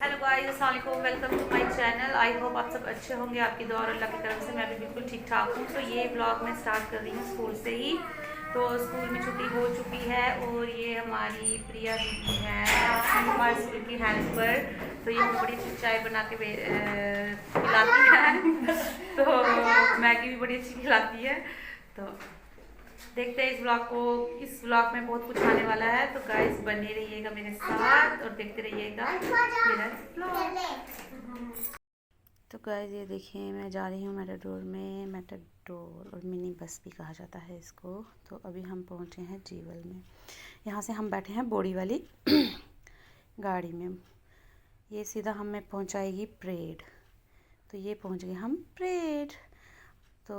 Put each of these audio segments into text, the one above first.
Hello guys, अस्सलाम वालेकुम, welcome to my channel. I hope आप सब अच्छे होंगे, आपकी दुआ और अल्लाह की तरफ से मैं भी बिल्कुल ठीक ठाक हूँ। तो ये ब्लॉग मैं स्टार्ट कर रही हूँ स्कूल से ही। तो स्कूल में छुट्टी हो चुकी है और ये हमारी प्रिया दीदी है, हमारे स्कूल की हेल्पर। तो ये हमें बड़ी अच्छी चाय बना के खिलाती है। तो मैगी भी बड़ी अच्छी खिलाती है। तो देखते हैं इस ब्लॉग में बहुत कुछ आने वाला है। तो गाइस बने रहिएगा मेरे साथ और देखते रहिएगा मेरा ब्लॉग। तो गाइस ये देखिए, मैं जा रही हूँ मेटाडोर में। मेटाडोर और मिनी बस भी कहा जाता है इसको। तो अभी हम पहुँचे हैं जीवल में। यहाँ से हम बैठे हैं बोड़ी वाली गाड़ी में। ये सीधा हमें पहुँचाएगी परेड। तो ये पहुँच गए हम परेड। तो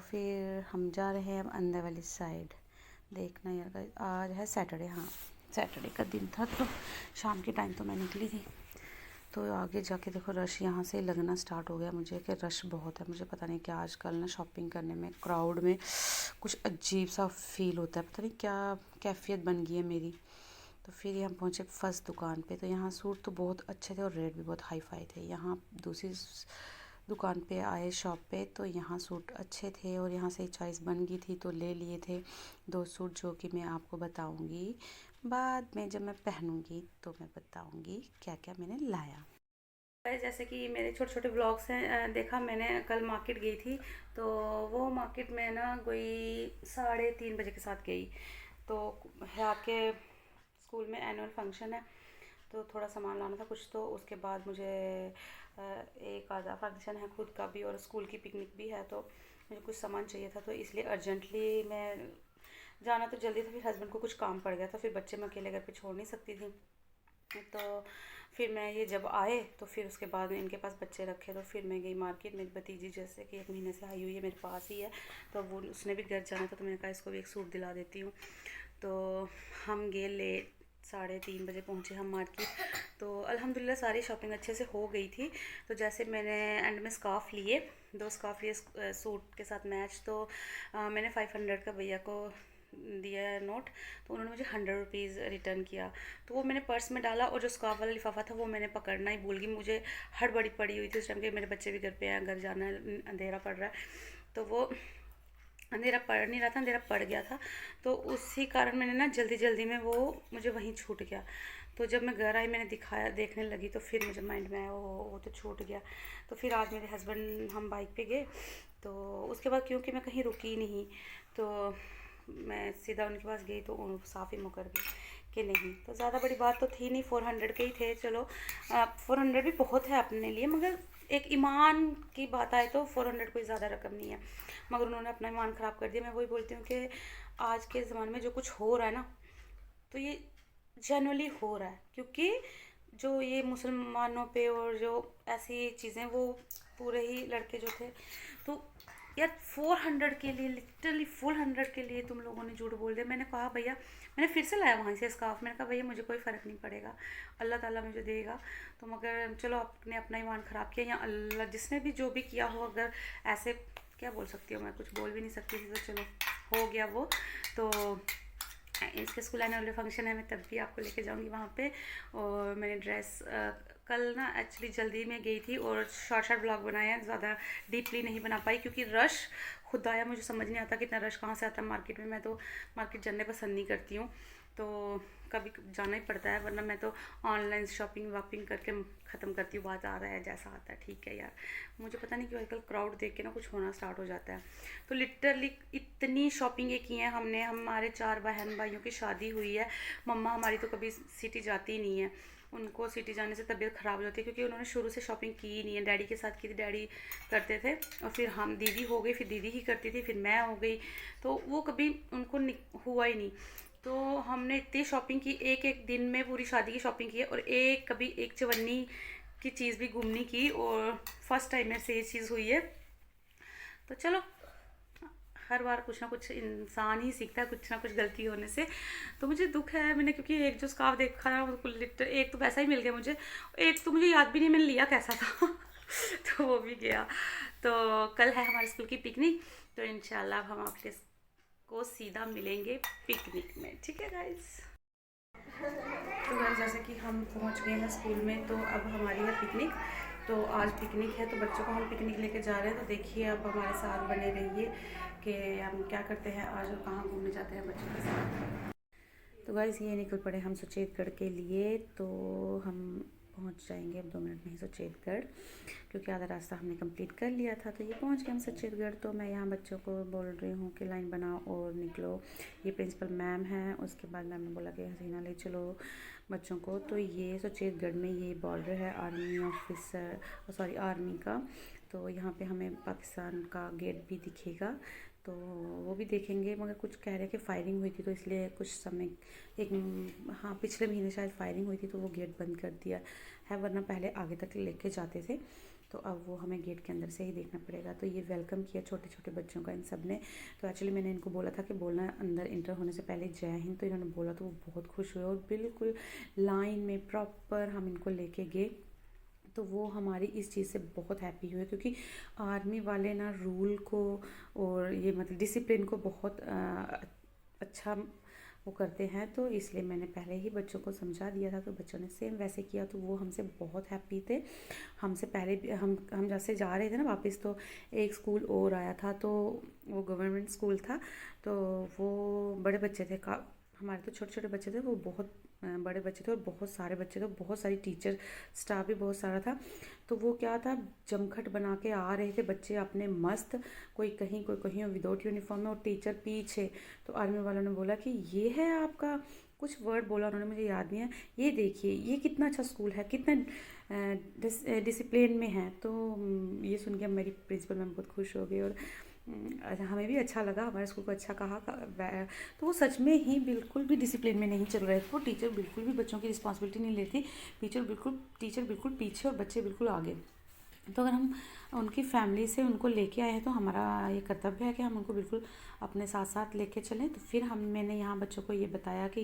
फिर हम जा रहे हैं अब अंदर वाली साइड। देखना यार गाइस, आज है सैटरडे। हाँ, सैटरडे का दिन था तो शाम के टाइम तो मैं निकली थी। तो आगे जाके देखो रश यहाँ से लगना स्टार्ट हो गया मुझे कि रश बहुत है। मुझे पता नहीं क्या आजकल ना शॉपिंग करने में क्राउड में कुछ अजीब सा फील होता है। पता नहीं क्या कैफियत बन गई है मेरी। तो फिर यहाँ पहुँचे फर्स्ट दुकान पे। तो यहाँ सूट तो बहुत अच्छे थे और रेट भी बहुत हाई फाई थे। यहाँ दूसरी दुकान पे आए शॉप पे, तो यहाँ सूट अच्छे थे और यहाँ से चॉइस बन गई थी तो ले लिए थे 2 सूट, जो कि मैं आपको बताऊंगी बाद में। जब मैं पहनूंगी तो मैं बताऊंगी क्या क्या मैंने लाया। जैसे कि मेरे छोटे छोटे ब्लॉग्स हैं, देखा मैंने कल मार्केट गई थी। तो वो मार्केट में ना कोई 3:30 बजे के साथ गई। तो है आके स्कूल में एनुअल फंक्शन है तो थोड़ा सामान लाना था कुछ। तो उसके बाद मुझे एक आधा फंक्शन है खुद का भी और स्कूल की पिकनिक भी है। तो मुझे कुछ सामान चाहिए था, तो इसलिए अर्जेंटली मैं जाना तो जल्दी था। फिर हस्बैंड को कुछ काम पड़ गया था, फिर बच्चे मैं अकेले घर पे छोड़ नहीं सकती थी। तो फिर मैं ये जब आए तो फिर उसके बाद में इनके पास बच्चे रखे, तो फिर मैं गई मार्केट। मेरी भतीजी जैसे कि 1 महीने से आई हुई है, मेरे पास ही है। तो वो उसने भी घर जाना था तो मैंने कहा इसको भी एक सूट दिला देती हूँ। तो हम गए लेट, 3:30 बजे पहुँचे हम मार्केट। तो अल्हम्दुलिल्लाह सारी शॉपिंग अच्छे से हो गई थी। तो जैसे मैंने एंड में स्कार्फ़ लिए, 2 स्कार्फ़ लिए सूट के साथ मैच। तो मैंने 500 का भैया को दिया नोट। तो उन्होंने मुझे 100 रुपीज़ रिटर्न किया। तो वो मैंने पर्स में डाला और जो स्कार्फ वाला लिफाफा था वो मैंने पकड़ना ही भूल गई। मुझे हड़बड़ी पड़ी हुई थी उस टाइम के, मेरे बच्चे भी घर पे हैं, घर जाना है, अंधेरा पड़ रहा है। तो वो अंधेरा पड़ नहीं रहा था, अंधेरा पड़ गया था। तो उसी कारण मैंने ना जल्दी जल्दी में वो मुझे वहीं छूट गया। तो जब मैं घर आई मैंने दिखाया, देखने लगी तो फिर मुझे माइंड में आया वो तो छूट गया। तो फिर आज मेरे हस्बैंड हम बाइक पे गए। तो उसके बाद क्योंकि मैं कहीं रुकी नहीं, तो मैं सीधा उनके पास गई तो उन साफ़ ही मुकर गई कि नहीं। तो ज़्यादा बड़ी बात तो थी नहीं, 400 के ही थे। चलो 400 भी बहुत है अपने लिए, मगर एक ईमान की बात आए तो 400 कोई ज़्यादा रकम नहीं है। मगर उन्होंने अपना ईमान ख़राब कर दिया। मैं वही बोलती हूँ कि आज के ज़माने में जो कुछ हो रहा है ना, तो ये जनरली हो रहा है क्योंकि जो ये मुसलमानों पे और जो ऐसी चीज़ें, वो पूरे ही लड़के जो थे। तो यार 400 के लिए, लिटरली 400 के लिए तुम लोगों ने झूठ बोल दिया। मैंने कहा भैया, मैंने फिर से लाया वहाँ से स्कार्फ। मैंने कहा भैया मुझे कोई फ़र्क नहीं पड़ेगा, अल्लाह ताला मुझे देगा। तो मगर चलो आपने अपना ईमान ख़राब किया, या अल्लाह जिसने भी जो भी किया हो, अगर ऐसे क्या बोल सकती हूँ, मैं कुछ बोल भी नहीं सकती थी। तो चलो हो गया वो। तो इसके स्कूल एनुअल फंक्शन है, मैं तब भी आपको लेके जाऊंगी वहाँ पे। और मैंने ड्रेस कल ना एक्चुअली जल्दी में गई थी और शॉर्ट शॉर्ट ब्लॉग बनाए हैं, ज़्यादा डीपली नहीं बना पाई क्योंकि रश खुदाया मुझे समझ नहीं आता कितना रश कहाँ से आता है मार्केट में। मैं तो मार्केट जाने पसंद नहीं करती हूँ, तो कभी जाना ही पड़ता है, वरना मैं तो ऑनलाइन शॉपिंग वापिंग करके ख़त्म करती हूँ। बात आ रहा है जैसा आता है ठीक है यार। मुझे पता नहीं क्यों आजकल क्राउड देख के ना कुछ होना स्टार्ट हो जाता है। तो लिटरली इतनी शॉपिंगें की हैं हमने। हमारे 4 बहन भाइयों की शादी हुई है। मम्मा हमारी तो कभी सिटी जाती ही नहीं है, उनको सिटी जाने से तबीयत ख़राब हो जाती है क्योंकि उन्होंने शुरू से शॉपिंग की ही नहीं है। डैडी के साथ की थी, डैडी करते थे और फिर हम, दीदी हो गई, फिर दीदी ही करती थी, फिर मैं हो गई। तो वो कभी उनको हुआ ही नहीं। तो हमने इतनी शॉपिंग की, एक एक दिन में पूरी शादी की शॉपिंग की है। और कभी एक चवन्नी की चीज़ भी घूमने की, और फर्स्ट टाइम मेरे से ये चीज़ हुई है। तो चलो, हर बार कुछ ना कुछ इंसान ही सीखता है, कुछ ना कुछ गलती होने से। तो मुझे दुख है, मैंने क्योंकि एक जो स्कार्फ देखा ना, वो लिटर एक तो वैसा ही मिल गया मुझे, एक तो मुझे याद भी नहीं मैंने लिया कैसा था। तो वो भी गया। तो कल है हमारे स्कूल की पिकनिक, तो इंशाल्लाह हम आपके को सीधा मिलेंगे पिकनिक में, ठीक है गाइज। तो गाइस जैसे कि हम पहुंच गए हैं स्कूल में, तो अब हमारी है पिकनिक। तो आज पिकनिक है, तो बच्चों को हम पिकनिक लेके जा रहे हैं। तो देखिए अब हमारे साथ बने रहिए कि हम क्या करते हैं आज और कहाँ घूमने जाते हैं बच्चों के साथ। तो गाइस ये निकल पड़े हम सुचेतगढ़ के लिए। तो हम पहुंच जाएंगे अब 2 मिनट में ही सुचेतगढ़, क्योंकि आधा रास्ता हमने कंप्लीट कर लिया था। तो ये पहुंच गए हम सुचेतगढ़। तो मैं यहाँ बच्चों को बोल रही हूँ कि लाइन बनाओ और निकलो। ये प्रिंसिपल मैम हैं। उसके बाद मैम ने बोला कि हसीना ले चलो बच्चों को। तो ये सुचेतगढ़ में ये बॉर्डर है आर्मी ऑफिसर सॉरी आर्मी का। तो यहाँ पे हमें पाकिस्तान का गेट भी दिखेगा, तो वो भी देखेंगे। मगर कुछ कह रहे हैं कि फायरिंग हुई थी, तो इसलिए कुछ समय हाँ पिछले महीने शायद फायरिंग हुई थी, तो वो गेट बंद कर दिया है, वरना पहले आगे तक लेके जाते थे। तो अब वो हमें गेट के अंदर से ही देखना पड़ेगा। तो ये वेलकम किया छोटे छोटे बच्चों का इन सब ने। तो एक्चुअली मैंने इनको बोला था कि बोलना अंदर इंटर होने से पहले जय हिंद, तो इन्होंने बोला, तो वो बहुत खुश हुए और बिल्कुल लाइन में प्रॉपर हम इनको लेके गए। तो वो हमारी इस चीज़ से बहुत हैप्पी हुए, क्योंकि आर्मी वाले ना रूल को और ये मतलब डिसिप्लिन को बहुत अच्छा वो करते हैं। तो इसलिए मैंने पहले ही बच्चों को समझा दिया था, तो बच्चों ने सेम वैसे किया। तो वो हमसे बहुत हैप्पी थे। हमसे पहले भी हम जैसे जा रहे थे ना वापस, तो एक स्कूल और आया था, तो वो गवर्नमेंट स्कूल था। तो वो बड़े बच्चे थे, हमारे तो छोटे छोटे बच्चे थे, वो बहुत बड़े बच्चे थे और बहुत सारे बच्चे थे, बहुत सारी टीचर स्टाफ भी बहुत सारा था। तो वो क्या था, जमघट बना के आ रहे थे बच्चे अपने मस्त, कोई कहीं विदाउट यूनिफॉर्म में और टीचर पीछे। तो आर्मी वालों ने बोला कि ये है आपका, कुछ वर्ड बोला उन्होंने, मुझे याद नहीं है। ये देखिए ये कितना अच्छा स्कूल है, कितना डिसिप्लिन में है। तो ये सुन के मेरी प्रिंसिपल मैम बहुत खुश हो गई और हमें भी अच्छा लगा, हमारे स्कूल को अच्छा कहा। तो वो सच में ही बिल्कुल भी डिसिप्लिन में नहीं चल रहे थे। वो टीचर बिल्कुल भी बच्चों की रिस्पॉन्सिबिलिटी नहीं लेती। टीचर बिल्कुल पीछे और बच्चे बिल्कुल आगे। तो अगर हम उनकी फैमिली से उनको लेके आए हैं, तो हमारा ये कर्तव्य है कि हम उनको बिल्कुल अपने साथ साथ लेके चलें। तो फिर मैंने यहाँ बच्चों को ये बताया कि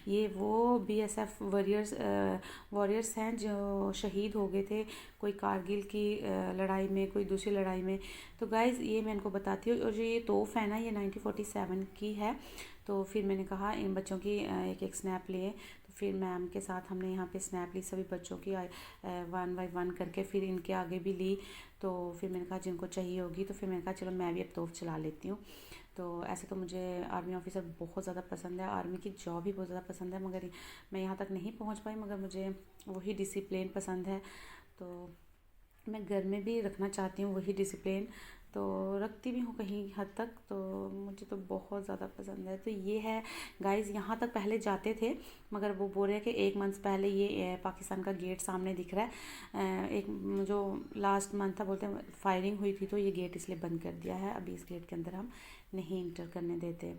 ये वो बीएसएफ वॉरियर्स हैं जो शहीद हो गए थे, कोई कारगिल की लड़ाई में, कोई दूसरी लड़ाई में। तो गाइज़ ये मैं इनको बताती हूँ। और जो ये तोहफ़ है ना, ये 1947 की है। तो फिर मैंने कहा इन बच्चों की एक एक स्नैप लिए। तो फिर मैम के साथ हमने यहाँ पे स्नैप ली सभी बच्चों की, 1 बाय 1 करके। फिर इनके आगे भी ली। तो फिर मैंने कहा जिनको चाहिए होगी, तो फिर मैंने कहा चलो मैं भी अब तोहफ़ चला लेती हूँ। तो ऐसे तो मुझे आर्मी ऑफिसर बहुत ज़्यादा पसंद है, आर्मी की जॉब भी बहुत ज़्यादा पसंद है, मगर मैं यहाँ तक नहीं पहुँच पाई। मगर मुझे वही डिसिप्लिन पसंद है। तो मैं घर में भी रखना चाहती हूँ वही डिसिप्लिन, तो रखती भी हूँ कहीं हद तक। तो मुझे तो बहुत ज़्यादा पसंद है। तो ये है गाइज़, यहाँ तक पहले जाते थे, मगर वो बोल रहे हैं कि 1 मंथ पहले ये पाकिस्तान का गेट सामने दिख रहा है। एक जो लास्ट मंथ था, बोलते हैं फायरिंग हुई थी, तो ये गेट इसलिए बंद कर दिया है। अभी इस गेट के अंदर हम नहीं इंटर करने देते।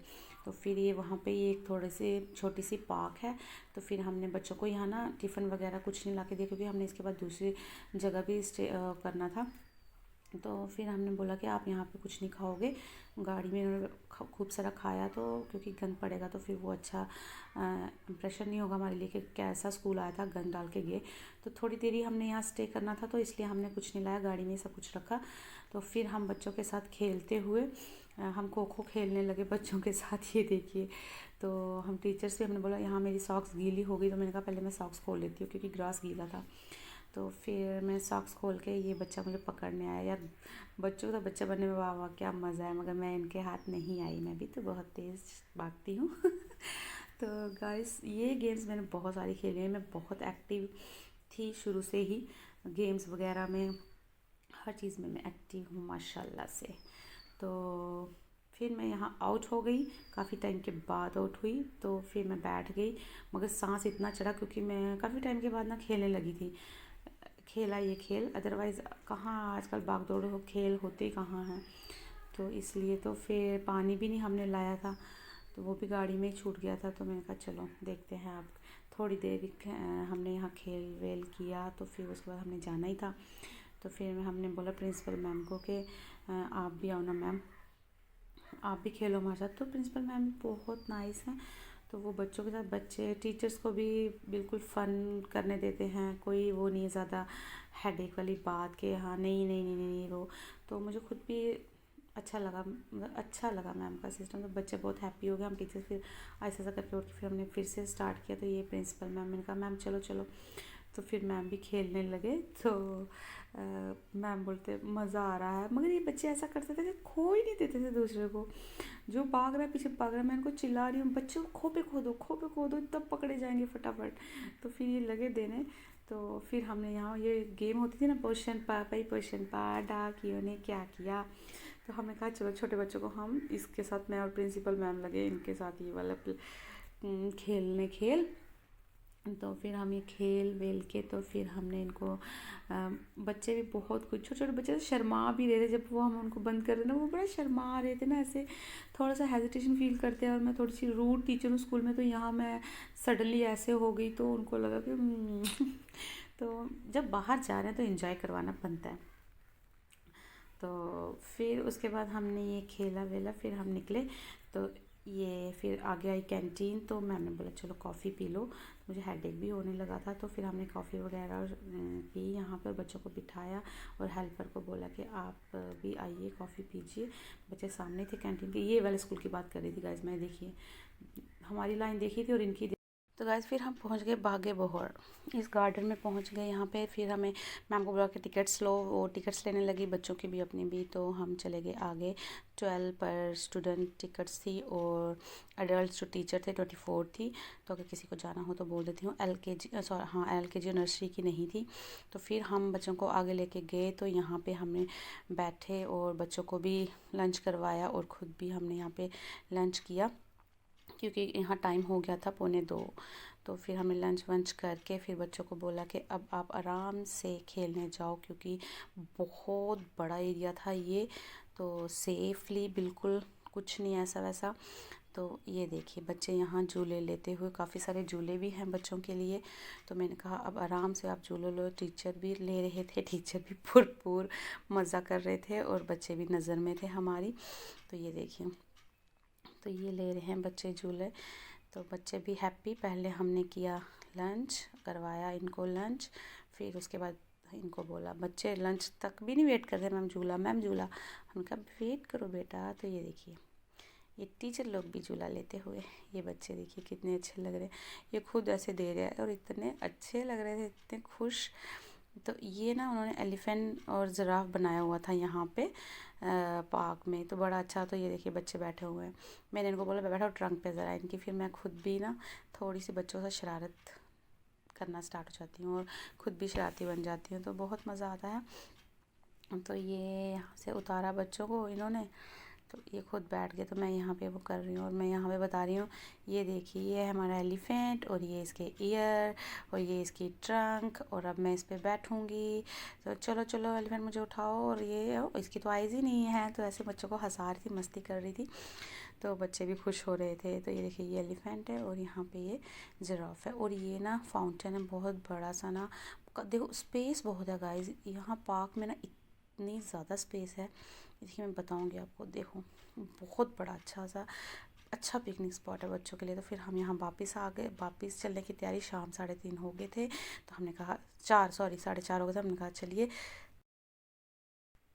तो फिर ये वहाँ पे ये एक थोड़ी सी छोटी सी पार्क है। तो फिर हमने बच्चों को यहाँ ना टिफ़िन वगैरह कुछ नहीं ला के दिया, क्योंकि हमने इसके बाद दूसरी जगह भी स्टे करना था। तो फिर हमने बोला कि आप यहाँ पे कुछ नहीं खाओगे। गाड़ी में उन्होंने खूब सारा खाया, तो क्योंकि गंद पड़ेगा तो फिर वो अच्छा इम्प्रेशन नहीं होगा हमारे लिए कि कैसा स्कूल आया था, गंद डाल के गए। तो थोड़ी देर ही हमने यहाँ स्टे करना था, तो इसलिए हमने कुछ नहीं लाया, गाड़ी में सब कुछ रखा। तो फिर हम बच्चों के साथ खेलते हुए हम खो खो खेलने लगे बच्चों के साथ। ये देखिए, तो हम टीचर्स भी, हमने बोला यहाँ मेरी सॉक्स गीली हो गई, तो मैंने कहा पहले मैं सॉक्स खोल लेती हूँ, क्योंकि ग्रास गीला था। तो फिर मैं सॉक्स खोल के, ये बच्चा मुझे पकड़ने आया। यार बच्चों का बच्चा बनने में वाह वाह क्या मज़ा है, मगर मैं इनके हाथ नहीं आई, मैं भी तो बहुत तेज़ भागती हूँ। तो गाइस ये गेम्स मैंने बहुत सारी खेली हैं। मैं बहुत एक्टिव थी शुरू से ही, गेम्स वगैरह में हर चीज़ में मैं एक्टिव हूँ माशाल्लाह से। तो फिर मैं यहाँ आउट हो गई, काफ़ी टाइम के बाद आउट हुई। तो फिर मैं बैठ गई, मगर सांस इतना चढ़ा क्योंकि मैं काफ़ी टाइम के बाद ना खेलने लगी थी। खेला ये खेल, अदरवाइज़ कहाँ आजकल भाग दौड़ हो, खेल होते कहाँ हैं। तो इसलिए तो फिर पानी भी नहीं हमने लाया था, तो वो भी गाड़ी में ही छूट गया था। तो मैंने कहा चलो देखते हैं, अब थोड़ी देर हमने यहाँ खेल वेल किया। तो फिर उसके बाद हमने जाना ही था। तो फिर हमने बोला प्रिंसिपल मैम को कि आप भी आओ ना मैम, आप भी खेलो हमारे साथ। तो प्रिंसिपल मैम बहुत नाइस हैं। तो वो बच्चों के साथ, बच्चे टीचर्स को भी बिल्कुल फ़न करने देते हैं। कोई वो नहीं है ज़्यादा हेडेक वाली बात कि हाँ नहीं नहीं नहीं नहीं वो। तो मुझे खुद भी अच्छा लगा, मतलब अच्छा लगा मैम का सिस्टम। तो बच्चे बहुत हैप्पी हो गए। हम टीचर्स फिर ऐसा ऐसा करके उठ के फिर हमने फिर से स्टार्ट किया। तो ये प्रिंसिपल मैम, मैंने कहा मैम चलो चलो, तो फिर मैम भी खेलने लगे। तो मैम बोलते मज़ा आ रहा है, मगर ये बच्चे ऐसा करते थे कि खो ही नहीं देते थे दूसरे को। जो भाग रहा है पीछे भाग रहा है, मैं इनको चिल्ला रही हूँ बच्चों खो पे खो दो, खो पे खो दो, तब पकड़े जाएंगे फटाफट। तो फिर ये लगे देने। तो फिर हमने यहाँ ये गेम होती थी ना, पोशन पापा ही पोशन पा डाकियों ने क्या किया। तो हमने कहा चलो छोटे बच्चों को हम इसके साथ, मैं और प्रिंसिपल मैम लगे इनके साथ ये वाला खेलने खेल। तो फिर हम ये खेल वेल के तो फिर हमने इनको बच्चे भी बहुत कुछ, छोटे छोटे बच्चे शर्मा भी रहे थे जब वो हम उनको बंद कर रहे ना, वो बड़ा शर्मा रहे थे ना, ऐसे थोड़ा सा हेजिटेशन फील करते हैं। और मैं थोड़ी सी रूड टीचर हूँ स्कूल में, तो यहाँ मैं सडनली ऐसे हो गई तो उनको लगा कि तो जब बाहर जा रहे हैं तो इन्जॉय करवाना बनता है। तो फिर उसके बाद हमने ये खेला वेला, फिर हम निकले। तो ये फिर आगे आई कैंटीन। तो मैम ने बोला चलो कॉफ़ी पी लो। मुझे हेडेक भी होने लगा था, तो फिर हमने कॉफ़ी वगैरह पी यहाँ पर, बच्चों को बिठाया और हेल्पर को बोला कि आप भी आइए कॉफ़ी पीजिए। बच्चे सामने थे कैंटीन के। ये वाले स्कूल की बात कर रही थी गाइस मैं, देखिए हमारी लाइन देखी थी और इनकी। तो गाइस फिर हम पहुंच गए बागे बहर, इस गार्डन में पहुंच गए। यहाँ पे फिर हमें मैम को बोला कि टिकट्स लो, वो टिकट्स लेने लगी, बच्चों की भी अपनी भी। तो हम चले गए आगे। 12 पर स्टूडेंट टिकट्स थी और एडल्ट जो टीचर थे 24 थी। तो अगर किसी को जाना हो तो बोल देती हूँ। LKG सॉरी हाँ LKG और नर्सरी की नहीं थी। तो फिर हम बच्चों को आगे लेके गए। तो यहाँ पे हमने बैठे और बच्चों को भी लंच करवाया और ख़ुद भी हमने यहाँ पे लंच किया, क्योंकि यहाँ टाइम हो गया था 1:45। तो फिर हमने लंच वंच करके फिर बच्चों को बोला कि अब आप आराम से खेलने जाओ, क्योंकि बहुत बड़ा एरिया था ये। तो सेफली बिल्कुल कुछ नहीं ऐसा वैसा। तो ये देखिए बच्चे यहाँ झूले लेते हुए, काफ़ी सारे झूले भी हैं बच्चों के लिए। तो मैंने कहा अब आराम से आप झूले लो। टीचर भी ले रहे थे, टीचर भी भरपूर मज़ा कर रहे थे और बच्चे भी नज़र में थे हमारी। तो ये देखिए, तो ये ले रहे हैं बच्चे झूले। तो बच्चे भी हैप्पी। पहले हमने किया लंच, करवाया इनको लंच। फिर उसके बाद इनको बोला, बच्चे लंच तक भी नहीं वेट करते, मैम झूला मैम झूला। हम कहा वेट करो बेटा। तो ये देखिए ये टीचर लोग भी झूला लेते हुए, ये बच्चे देखिए कितने अच्छे लग रहे हैं। ये खुद ऐसे दे रहे हैं और इतने अच्छे लग रहे थे, इतने खुश। तो ये ना उन्होंने एलिफेंट और ज़िराफ बनाया हुआ था यहाँ पे पार्क में, तो बड़ा अच्छा। तो ये देखिए बच्चे बैठे हुए हैं। मैंने इनको बोला बैठो ट्रंक पे ज़रा इनकी। फिर मैं खुद भी ना थोड़ी सी बच्चों से शरारत करना स्टार्ट हो जाती हूँ और ख़ुद भी शरारती बन जाती हूँ, तो बहुत मज़ा आता है। तो ये यहाँ से उतारा बच्चों को इन्होंने, तो ये खुद बैठ गए। तो मैं यहाँ पे वो कर रही हूँ और मैं यहाँ पे बता रही हूँ, ये देखिए ये है हमारा एलिफेंट और ये इसके ईयर और ये इसकी ट्रंक, और अब मैं इस पर बैठूँगी। तो चलो चलो एलिफेंट मुझे उठाओ, और ये इसकी तो आइज़ ही नहीं है। तो ऐसे बच्चों को हंसा रही थी, मस्ती कर रही थी, तो बच्चे भी खुश हो रहे थे। तो ये देखिए ये एलिफेंट है और यहाँ पे ये जिराफ है। और ये ना फाउंटेन है बहुत बड़ा सा ना, देखो स्पेस बहुत है गाइस यहाँ पार्क में ना, इतनी ज़्यादा स्पेस है। देखिए मैं बताऊंगी आपको, देखो बहुत बड़ा अच्छा पिकनिक स्पॉट है बच्चों के लिए। तो फिर हम यहाँ वापस आ गए, वापस चलने की तैयारी। शाम 3:30 हो गए थे, तो हमने कहा 4:30 हो गए थे। हमने कहा चलिए।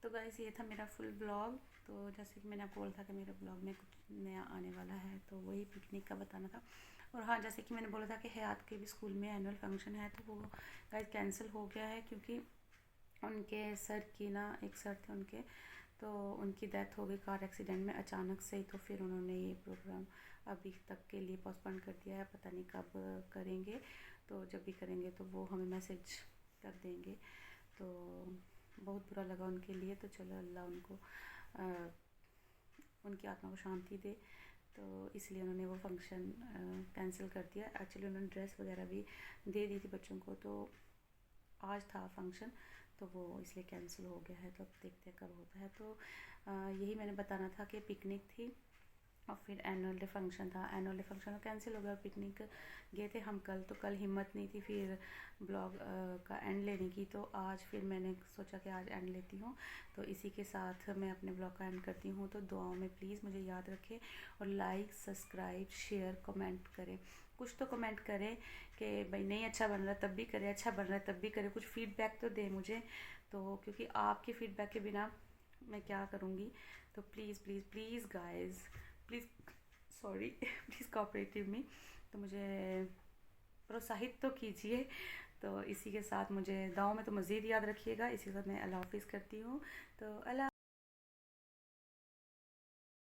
तो गाइस ये था मेरा फुल ब्लॉग। तो जैसे कि मैंने आपको बोला था कि मेरे ब्लॉग में कुछ नया आने वाला है, तो वही पिकनिक का बताना था। और हाँ, जैसे कि मैंने बोला था कि हयात के भी स्कूल में एनुअल फंक्शन है, तो वो गाइस कैंसिल हो गया है, क्योंकि उनके सर की ना, एक सर थे उनके, तो उनकी डेथ हो गई कार एक्सीडेंट में अचानक से ही। तो फिर उन्होंने ये प्रोग्राम अभी तक के लिए पोस्टपोन कर दिया है, पता नहीं कब करेंगे। तो जब भी करेंगे तो वो हमें मैसेज कर देंगे। तो बहुत बुरा लगा उनके लिए। तो चलो अल्लाह उनको उनकी आत्मा को शांति दे। तो इसलिए उन्होंने वो फंक्शन कैंसिल कर दिया। एक्चुअली उन्होंने ड्रेस वगैरह भी दे दी थी बच्चों को, तो आज था फंक्शन, तो वो इसलिए कैंसिल हो गया है। तो अब देखते हैं कब होता है। तो यही मैंने बताना था कि पिकनिक थी और फिर एनुअल डे फंक्शन था। एनुअल डे फंक्शन कैंसिल हो गया और पिकनिक गए थे हम कल, तो कल हिम्मत नहीं थी फिर ब्लॉग का एंड लेने की। तो आज फिर मैंने सोचा कि आज एंड लेती हूँ। तो इसी के साथ मैं अपने ब्लॉग का एंड करती हूँ। तो दुआओं में प्लीज़ मुझे याद रखें और लाइक सब्सक्राइब शेयर कमेंट करें। कुछ तो कमेंट करें कि भाई नहीं अच्छा बन रहा तब भी करें, अच्छा बन रहा है तब भी करें, कुछ फीडबैक तो दें मुझे। तो क्योंकि आपके फीडबैक के बिना मैं क्या करूँगी। तो तो please please please guys, please sorry please cooperate with me. तो मुझे प्रोत्साहित तो कीजिए। तो इसी के साथ मुझे दुआओं में तो मज़ीद याद रखिएगा। इसी के साथ मैं अल्लाह हाफ़िज़ करती हूँ। तो अल्लाह